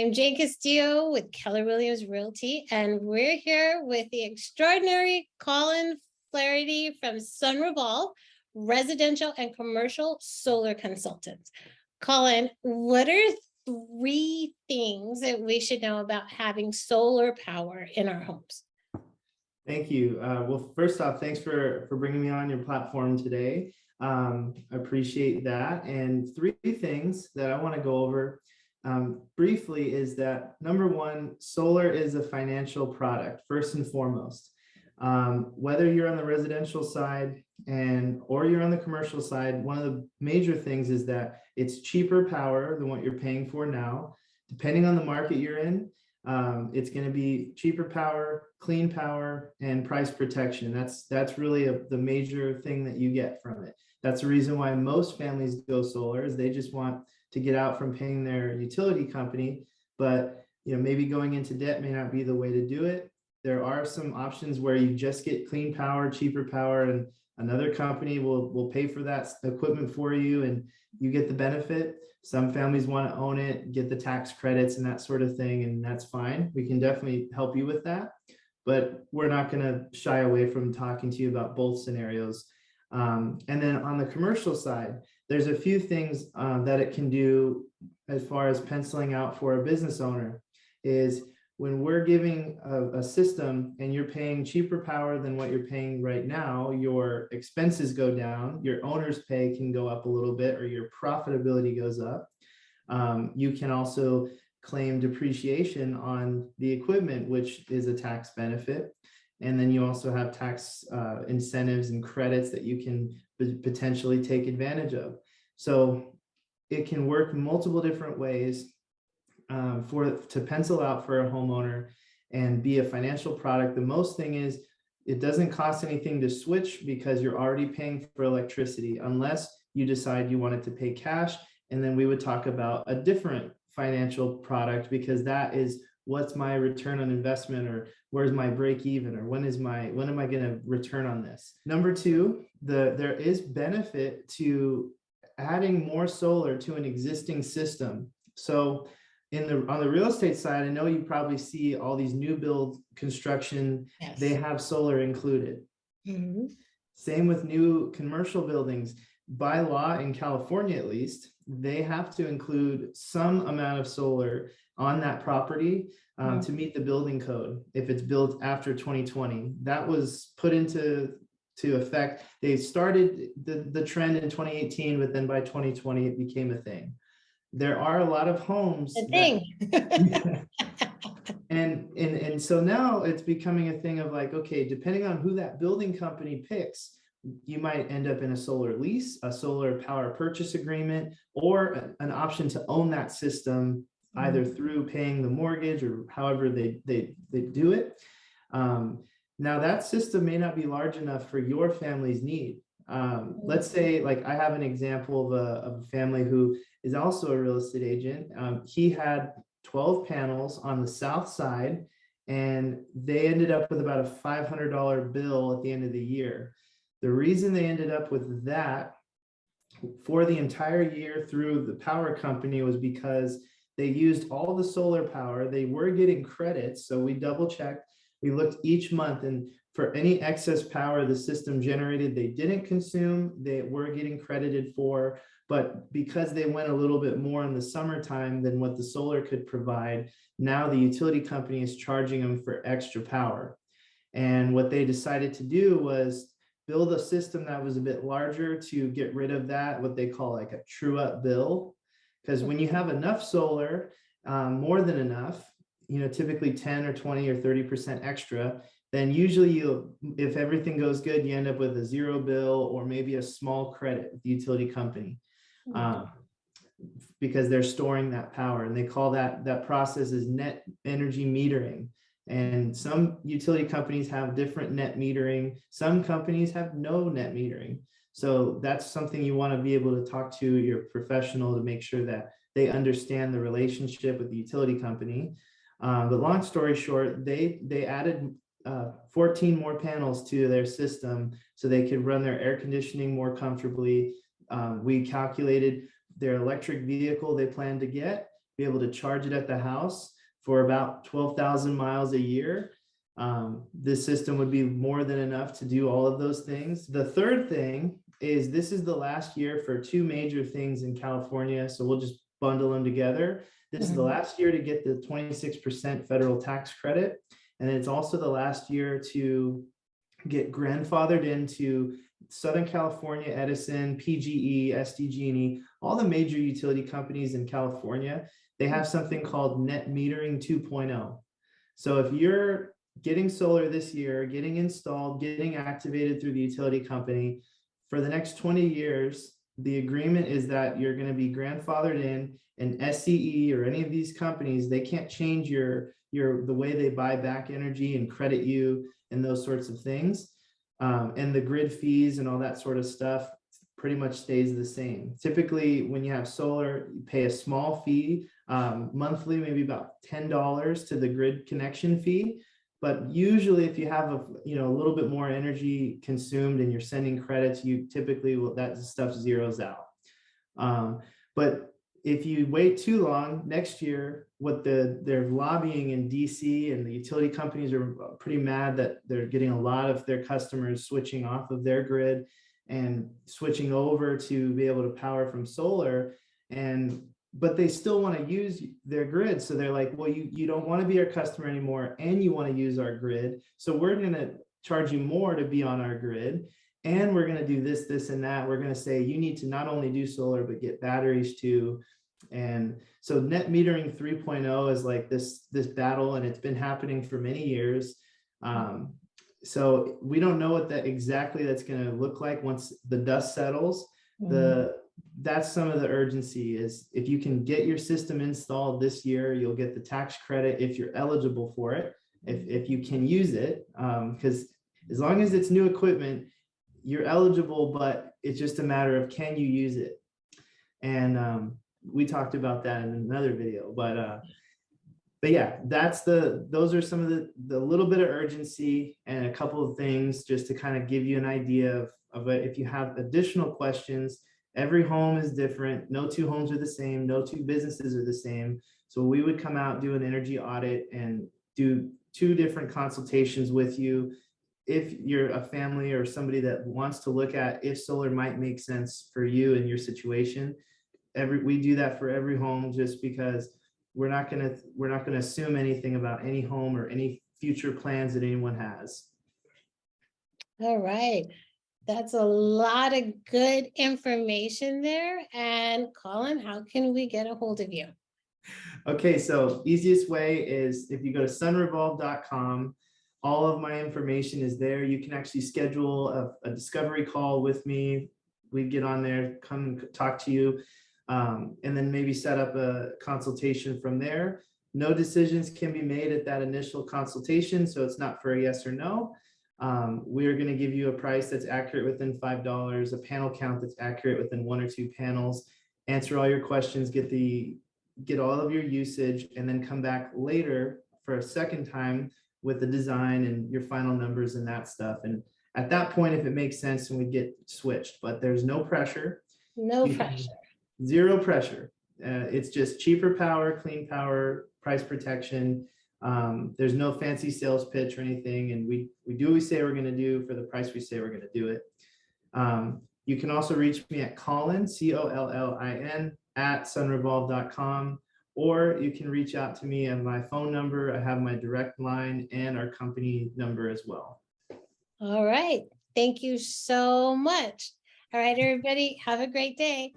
I'm Jane Castillo with Keller Williams Realty, and we're here with the extraordinary Collin Flaherty from SunRevolve, residential and commercial solar consultants. Collin, what are three things that we should know about having solar power in our homes? Thank you. Well, first off, thanks for bringing me on your platform today. I appreciate that. And three things that I want to go over briefly is that number one, solar is a financial product, first and foremost. Whether you're on the residential side or you're on the commercial side, one of the major things is that it's cheaper power than what you're paying for now. Depending on the market you're in, it's going to be cheaper power, clean power, and price protection. That's really the major thing that you get from it. That's the reason why most families go solar, is they just want to get out from paying their utility company, but maybe going into debt may not be the way to do it. There are some options where you just get clean power, cheaper power, and another company will pay for that equipment for you and you get the benefit. Some families want to own it, get the tax credits and that sort of thing, and that's fine. We can definitely help you with that, but we're not going to shy away from talking to you about both scenarios. And then on the commercial side, there's a few things that it can do as far as penciling out for a business owner. Is when we're giving a system and you're paying cheaper power than what you're paying right now, your expenses go down, your owner's pay can go up a little bit, or your profitability goes up. You can also claim depreciation on the equipment, which is a tax benefit. And then you also have tax incentives and credits that you can potentially take advantage of. So it can work multiple different ways to pencil out for a homeowner and be a financial product. The most thing is it doesn't cost anything to switch because you're already paying for electricity, unless you decide you wanted to pay cash. And then we would talk about a different financial product, because that is what's my return on investment, or where's my break even, or when am I going to return on this? Number two, there is benefit to adding more solar to an existing system. So on the real estate side, I know you probably see all these new build construction. Yes. They have solar included. Mm-hmm. Same with new commercial buildings. By law in California, at least, they have to include some amount of solar on that property to meet the building code if it's built after 2020. That was put into effect. They started the trend in 2018, but then by 2020 it became a thing. There are a lot of homes and so now it's becoming a thing of like, okay, depending on who that building company picks, you might end up in a solar lease, a solar power purchase agreement, or an option to own that system either through paying the mortgage or however they do it. Now that system may not be large enough for your family's need. Let's say, like, I have an example of a family who is also a real estate agent. He had 12 panels on the south side, and they ended up with about a $500 bill at the end of the year. The reason they ended up with that for the entire year through the power company was because they used all the solar power. They were getting credits, so we double checked. We looked each month, and for any excess power the system generated, they didn't consume, they were getting credited for. But because they went a little bit more in the summertime than what the solar could provide, now the utility company is charging them for extra power. And what they decided to do was build a system that was a bit larger to get rid of that, what they call like a true up bill. Because when you have enough solar, more than enough, typically 10 or 20 or 30% extra, then usually if everything goes good, you end up with a zero bill or maybe a small credit with the utility company. Because they're storing that power, and they call that process is net energy metering. And some utility companies have different net metering. Some companies have no net metering. So that's something you want to be able to talk to your professional to make sure that they understand the relationship with the utility company. But long story short, they added 14 more panels to their system so they could run their air conditioning more comfortably. We calculated their electric vehicle they plan to get be able to charge it at the house for about 12,000 miles a year. This system would be more than enough to do all of those things. The third thing is this is the last year for two major things in California. So we'll just bundle them together. This is the last year to get the 26% federal tax credit. And it's also the last year to get grandfathered into Southern California, Edison, PGE, SDG&E, all the major utility companies in California. They have something called net metering 2.0. So if you're getting solar this year, getting installed, getting activated through the utility company, for the next 20 years, the agreement is that you're going to be grandfathered in, and SCE or any of these companies, they can't change the way they buy back energy and credit you and those sorts of things. And the grid fees and all that sort of stuff pretty much stays the same. Typically, when you have solar, you pay a small fee monthly, maybe about $10 to the grid connection fee. But usually if you have a little bit more energy consumed and you're sending credits, you typically that stuff zeroes out. But if you wait too long, next year, what they're lobbying in DC, and the utility companies are pretty mad that they're getting a lot of their customers switching off of their grid and switching over to be able to power from solar, but they still want to use their grid. So they're like, well, you don't want to be our customer anymore, and you want to use our grid. So we're going to charge you more to be on our grid. And we're going to do this, this, and that. We're going to say you need to not only do solar, but get batteries too. And so net metering 3.0 is like this battle, and it's been happening for many years. So we don't know what exactly that's going to look like once the dust settles. That's some of the urgency is if you can get your system installed this year, you'll get the tax credit if you're eligible for it, if you can use it, because as long as it's new equipment, you're eligible, but it's just a matter of can you use it. And we talked about that in another video, but yeah, those are some of the little bit of urgency and a couple of things just to kind of give you an idea of it. If you have additional questions, every home is different. No two homes are the same. No two businesses are the same. So we would come out, do an energy audit, and do 2 different consultations with you. If you're a family or somebody that wants to look at if solar might make sense for you and your situation, we do that for every home, just because we're not gonna assume anything about any home or any future plans that anyone has. All right. That's a lot of good information there. And Collin, how can we get a hold of you? Okay, so easiest way is if you go to sunrevolve.com, all of my information is there. You can actually schedule a discovery call with me. We get on there, come talk to you, and then maybe set up a consultation from there. No decisions can be made at that initial consultation, so it's not for a yes or no. We're going to give you a price that's accurate within $5, a panel count that's accurate within 1 or 2 panels, answer all your questions, get all of your usage, and then come back later for a second time with the design and your final numbers and that stuff. And at that point, if it makes sense, and we get switched, but there's no pressure. No pressure. Zero pressure. It's just cheaper power, clean power, price protection. There's no fancy sales pitch or anything. And we do what we say we're going to do for the price we say we're going to do it. You can also reach me at Collin, COLLIN, at sunrevolve.com, or you can reach out to me at my phone number. I have my direct line and our company number as well. All right. Thank you so much. All right, everybody, have a great day.